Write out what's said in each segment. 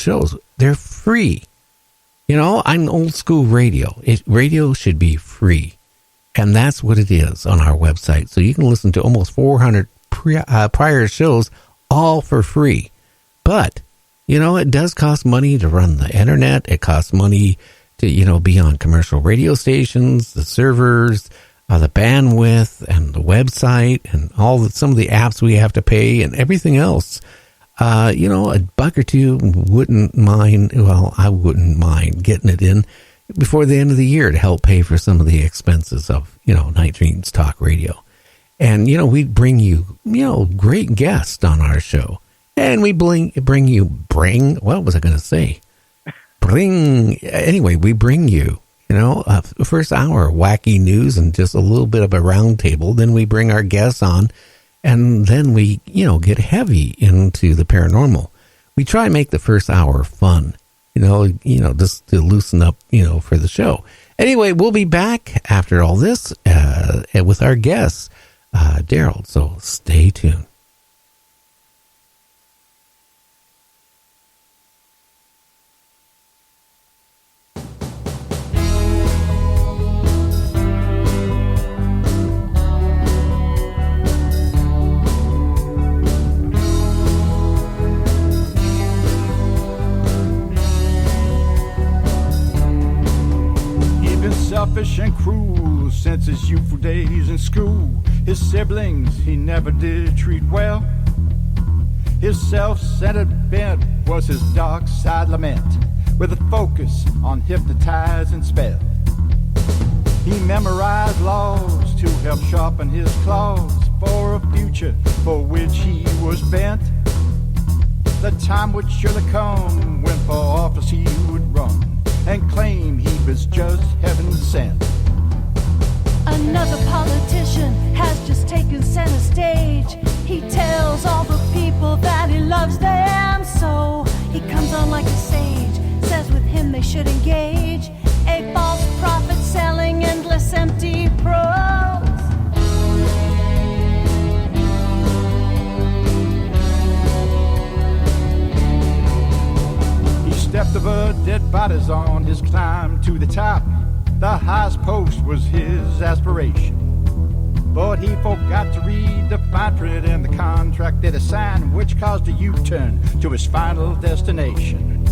shows. They're free. You know, I'm old school radio. Radio should be free. And that's what it is on our website. So you can listen to almost 400 prior shows all for free. But, you know, it does cost money to run the internet. It costs money to, you know, be on commercial radio stations, the servers, the bandwidth, and the website, and some of the apps we have to pay, and everything else. You know, $1 or $2 wouldn't mind. Well, I wouldn't mind getting it in before the end of the year to help pay for some of the expenses of, you know, Night Dreams Talk Radio. And, you know, we bring you, you know, great guests on our show. And we bring you, what was I going to say? Anyway, we bring you, you know, first hour wacky news and just a little bit of a round table. Then we bring our guests on, and then we, you know, get heavy into the paranormal. We try and make the first hour fun, you know, just to loosen up, you know, for the show. Anyway, we'll be back after all this with our guests, Daryl. So stay tuned. Selfish and cruel since his youthful days in school. His siblings he never did treat well. His self-centered bent was his dark side lament, with a focus on hypnotizing spell. He memorized laws to help sharpen his claws for a future for which he was bent. The time would surely come when for office he would run and claim he was just heaven sent. Another politician has just taken center stage. He tells all the people that he loves them so. He comes on like a sage, says with him they should engage. A false prophet selling endless empty prose. Stepped over dead bodies on his climb to the top. The highest post was his aspiration. But he forgot to read the fine print in the contract that he signed, which caused a U-turn to his final destination.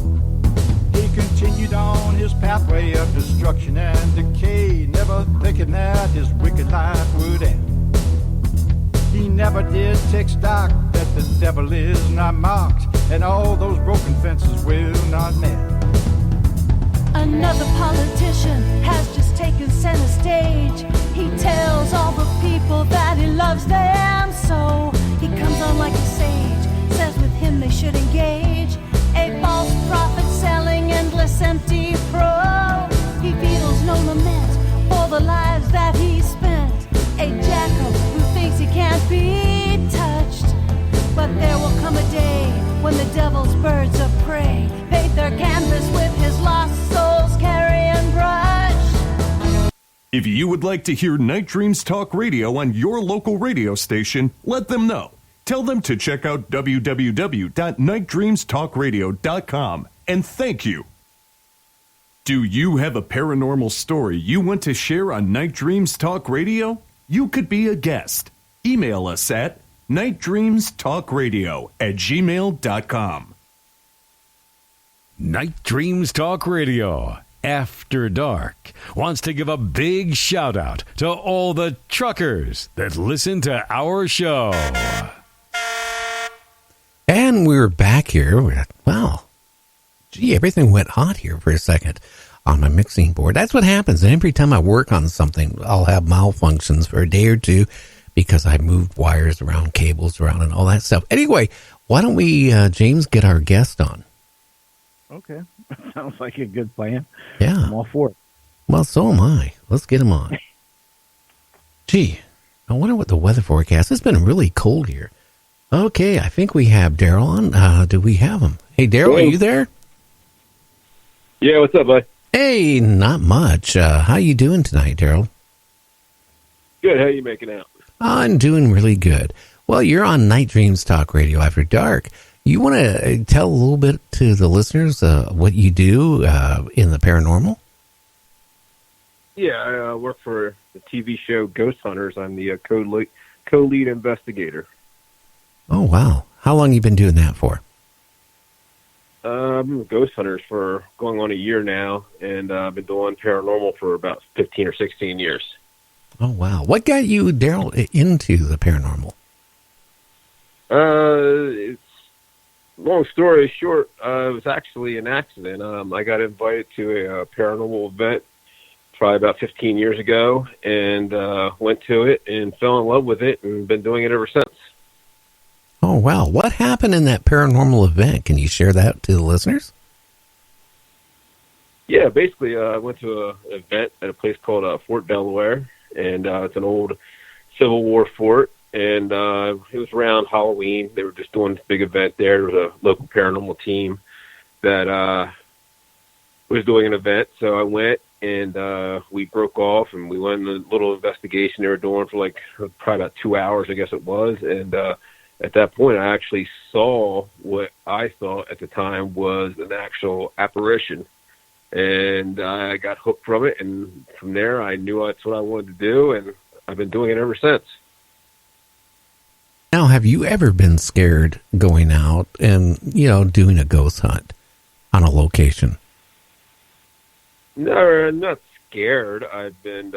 He continued on his pathway of destruction and decay, never thinking that his wicked life would end. He never did take stock that the devil is not mocked, and all those broken fences will not mend. Another politician has just taken center stage. He tells all the people that he loves them so. He comes on like a sage, says with him they should engage. A false prophet selling endless empty prose. He feels no lament for the lives that he spent. A jackal who thinks he can't be touched. But there will come a day when the devil's birds of prey paint their canvas with his lost soul's carrion brush. If you would like to hear Night Dreams Talk Radio on your local radio station, let them know. Tell them to check out www.nightdreamstalkradio.com, and thank you. Do you have a paranormal story you want to share on Night Dreams Talk Radio? You could be a guest. Email us at nightdreamstalkradio@gmail.com. Night Dreams Talk Radio, After Dark, wants to give a big shout out to all the truckers that listen to our show. And we're back here. Wow. Gee, everything went hot here for a second on my mixing board. That's what happens. Every time I work on something, I'll have malfunctions for a day or two because I moved wires around, cables around, and all that stuff. Anyway, why don't we, James, get our guest on? Okay. Sounds like a good plan. Yeah. I'm all for it. Well, so am I. Let's get him on. Gee, I wonder what the weather forecast. It's been really cold here. Okay, I think we have Daryl on. Do we have him? Hey, Daryl, are you there? Yeah, what's up, bud? Hey, not much. How you doing tonight, Daryl? Good. How you making out? I'm doing really good. Well, you're on Night Dreams Talk Radio After Dark. You want to tell a little bit to the listeners what you do in the paranormal? Yeah, I work for the TV show Ghost Hunters. I'm the co-lead investigator. Oh, wow. How long have you been doing that for? I've been with Ghost Hunters for going on a year now, and I've been doing paranormal for about 15 or 16 years. Oh, wow. What got you, Daryl, into the paranormal? It's long story short, it was actually an accident. I got invited to a paranormal event probably about 15 years ago, and went to it and fell in love with it and been doing it ever since. Oh, wow. What happened in that paranormal event? Can you share that to the listeners? Yeah, basically, I went to an event at a place called Fort Delaware, and it's an old Civil War fort, and it was around Halloween. They were just doing this big event there. There was a local paranormal team that was doing an event, so I went, and we broke off, and we went on a little investigation they were doing for like probably about 2 hours, I guess it was, and at that point, I actually saw what I thought at the time was an actual apparition, and I got hooked from it, and from there, I knew that's what I wanted to do, and I've been doing it ever since. Now, have you ever been scared going out and, doing a ghost hunt on a location? No, I'm not scared. I've been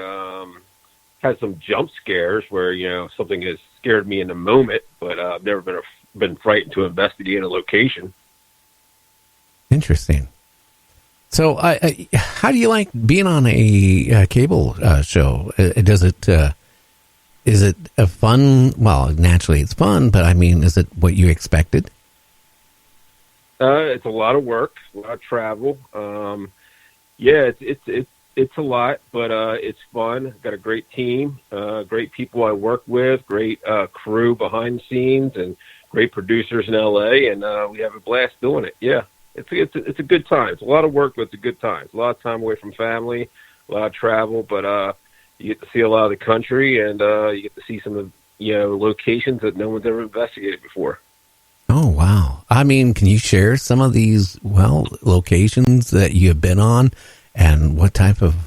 had some jump scares where something has scared me in the moment, but I've never been frightened to investigate a location. Interesting. So, how do you like being on a cable show? Is it a fun? Well, naturally, it's fun, but I mean, is it what you expected? It's a lot of work, a lot of travel. Yeah, it's a lot, but it's fun. Got a great team, great people I work with, great crew behind the scenes, and great producers in LA, and we have a blast doing it. Yeah, it's a good time. It's a lot of work, but it's a good time. It's a lot of time away from family, a lot of travel, but you get to see a lot of the country, and you get to see some of locations that no one's ever investigated before. Oh, wow. I mean, can you share some of these, locations that you have been on and what type of,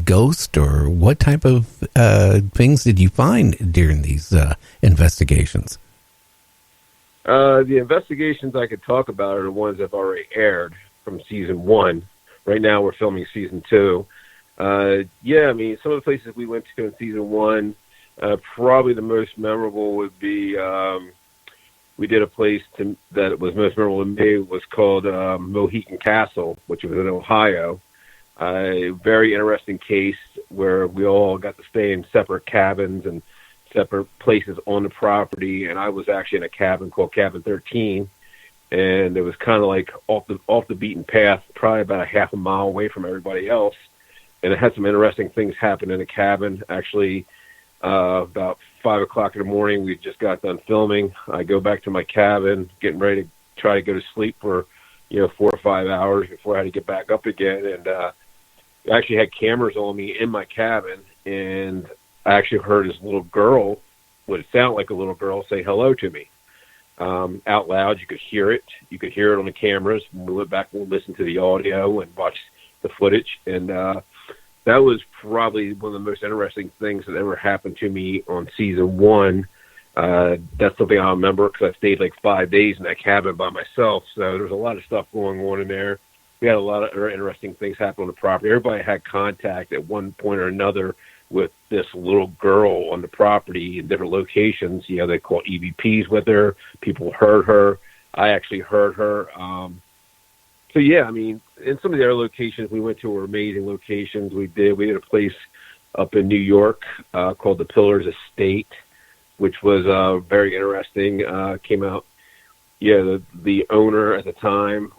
ghost or what type of things did you find during these investigations? The investigations I could talk about are the ones that have already aired from season 1. Right now we're filming season 2. Yeah, I mean, some of the places we went to in season 1, probably the most memorable would be, we did a place that was most memorable to me was called Mohican Castle, which was in Ohio. A very interesting case where we all got to stay in separate cabins and separate places on the property, and I was actually in a cabin called Cabin 13, and it was kind of like off the beaten path, probably about a half a mile away from everybody else, and it had some interesting things happen in the cabin. Actually, about 5 o'clock in the morning, we just got done filming. I go back to my cabin, getting ready to try to go to sleep for 4 or 5 hours before I had to get back up again, and I actually had cameras on me in my cabin, and I actually heard this little girl, what it sounded like a little girl, say hello to me out loud. You could hear it. You could hear it on the cameras. We went back and listened to the audio and watched the footage, and that was probably one of the most interesting things that ever happened to me on season 1. That's something I remember because I stayed like 5 days in that cabin by myself, so there's a lot of stuff going on in there. We had a lot of interesting things happen on the property. Everybody had contact at one point or another with this little girl on the property in different locations. They called EVPs with her. People heard her. I actually heard her. So yeah, I mean, in some of the other locations we went to were amazing locations. We did a place up in New York called the Pillars Estate, which was very interesting. Came out, the owner at the time,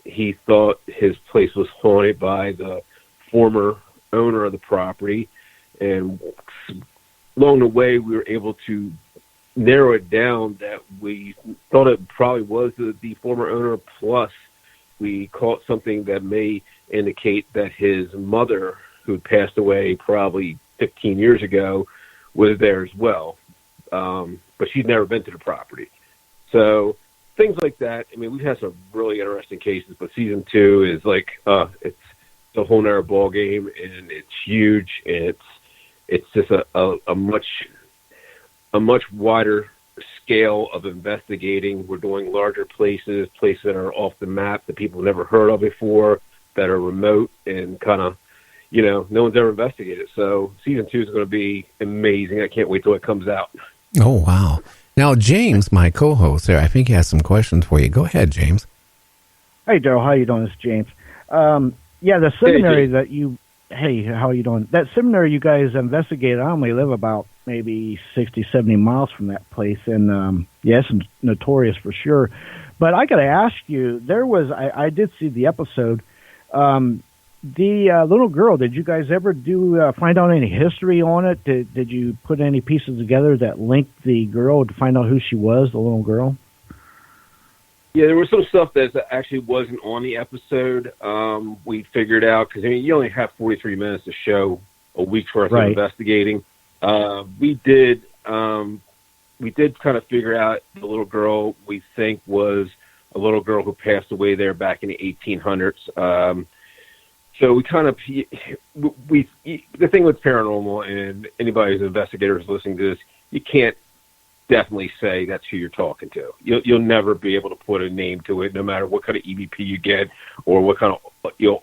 he thought his place was haunted by the former owner of the property, and along the way we were able to narrow it down that we thought it probably was the former owner, plus we caught something that may indicate that his mother, who passed away probably 15 years ago, was there as well. but she'd never been to the property. So things like that. I mean, we've had some really interesting cases, but season 2 is like it's a whole nother ball game, and it's huge. And it's just a much wider scale of investigating. We're doing larger places that are off the map that people have never heard of before, that are remote and kind of, no one's ever investigated. So season 2 is going to be amazing. I can't wait till it comes out. Oh, wow. Now, James, my co-host there, I think he has some questions for you. Go ahead, James. Hey, Daryl, how you doing? It's James. The seminary that you... Hey, how are you doing? That seminary you guys investigated, I only live about maybe 60, 70 miles from that place, and it's notorious for sure. But I got to ask you, I did see the episode, the little girl, did you guys ever find out any history on it? Did you put any pieces together that linked the girl to find out who she was, the little girl? Yeah, there was some stuff that actually wasn't on the episode. We figured out, because you only have 43 minutes to show a week's worth of investigating. We did kind of figure out the little girl we think was a little girl who passed away there back in the 1800s. So we kind of, the thing with paranormal, and anybody who's an investigator who's listening to this, you can't definitely say that's who you're talking to. You'll never be able to put a name to it, no matter what kind of EVP you get or what kind of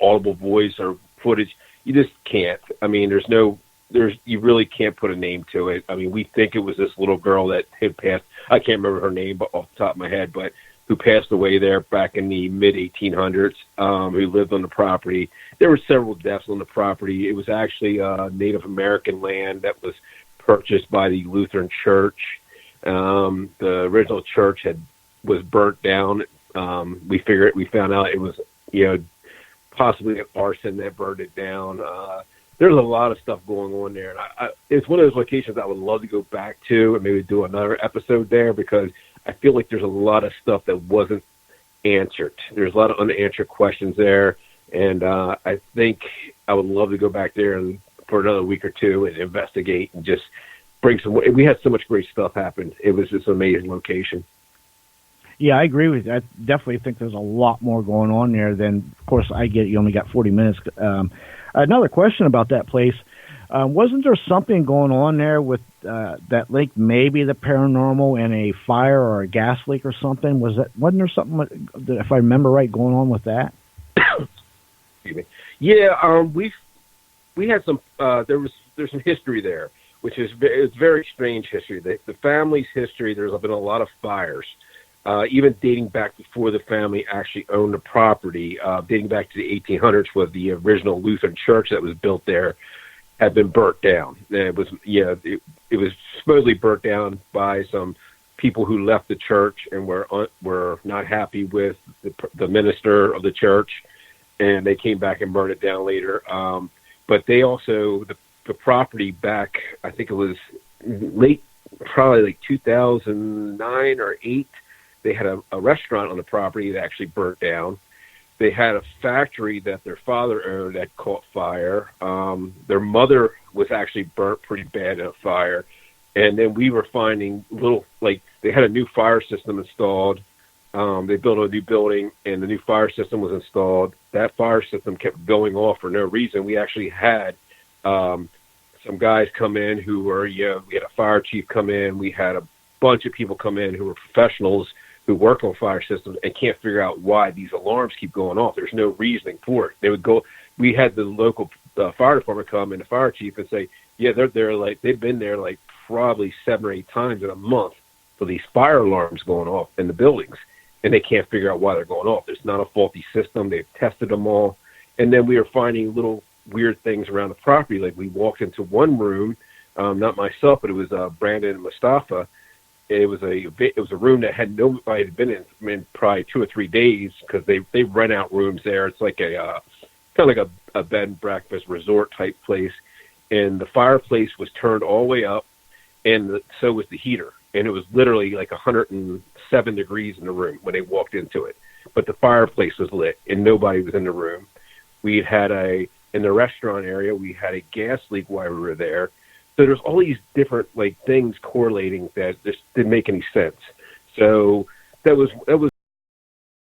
audible voice or footage. You just can't. I mean, you really can't put a name to it. I mean, we think it was this little girl that had passed. I can't remember her name off the top of my head, but who passed away there back in the mid-1800s, who lived on the property. There were several deaths on the property. It was actually Native American land that was purchased by the Lutheran Church. The original church was burnt down. We found out it was, possibly an arson that burned it down. There's a lot of stuff going on there. And it's one of those locations I would love to go back to and maybe do another episode there, because I feel like there's a lot of stuff that wasn't answered. There's a lot of unanswered questions there. And I think I would love to go back there and for another week or two and investigate and just bring some. We had so much great stuff happen. It was just an amazing location. Yeah, I agree with you. I definitely think there's a lot more going on there than, of course, I get you only got 40 minutes. Another question about that place. Wasn't there something going on there with that link, maybe the paranormal and a fire or a gas leak or something? Wasn't there something, if I remember right, going on with that? Excuse me. Yeah, we had some. There's some history there, which is it's very strange history. The family's history. There's been a lot of fires, even dating back before the family actually owned the property. Dating back to the 1800s, was the original Lutheran church that was built there had been burnt down. It was supposedly burnt down by some people who left the church and were not happy with the minister of the church, and they came back and burned it down later. But they also, the property back, I think it was late, probably like 2009 or 8, they had a restaurant on the property that actually burnt down. They had a factory that their father owned that caught fire. Their mother was actually burnt pretty bad in a fire. And then we were finding they had a new fire system installed. They built a new building, and the new fire system was installed. That fire system kept going off for no reason. We actually had some guys come in who were, we had a fire chief come in. We had a bunch of people come in who were professionals who work on fire systems and can't figure out why these alarms keep going off. There's no reasoning for it. They would go. We had the local fire department come and the fire chief and say, yeah, they're like, they've been there like probably 7 or 8 times in a month for these fire alarms going off in the buildings, and they can't figure out why they're going off. There's not a faulty system. They've tested them all. And then we were finding little weird things around the property. Like we walked into one room, not myself, but it was Brandon and Mustafa. It was a room that had nobody had been in probably 2 or 3 days, because they rent out rooms there. It's like a kind of like a bed and breakfast resort type place, and the fireplace was turned all the way up, and so was the heater, and it was literally like 107 degrees in the room when they walked into it. But the fireplace was lit, and nobody was in the room. We had in the restaurant area, we had a gas leak while we were there. So there's all these different like things correlating that just didn't make any sense. So that was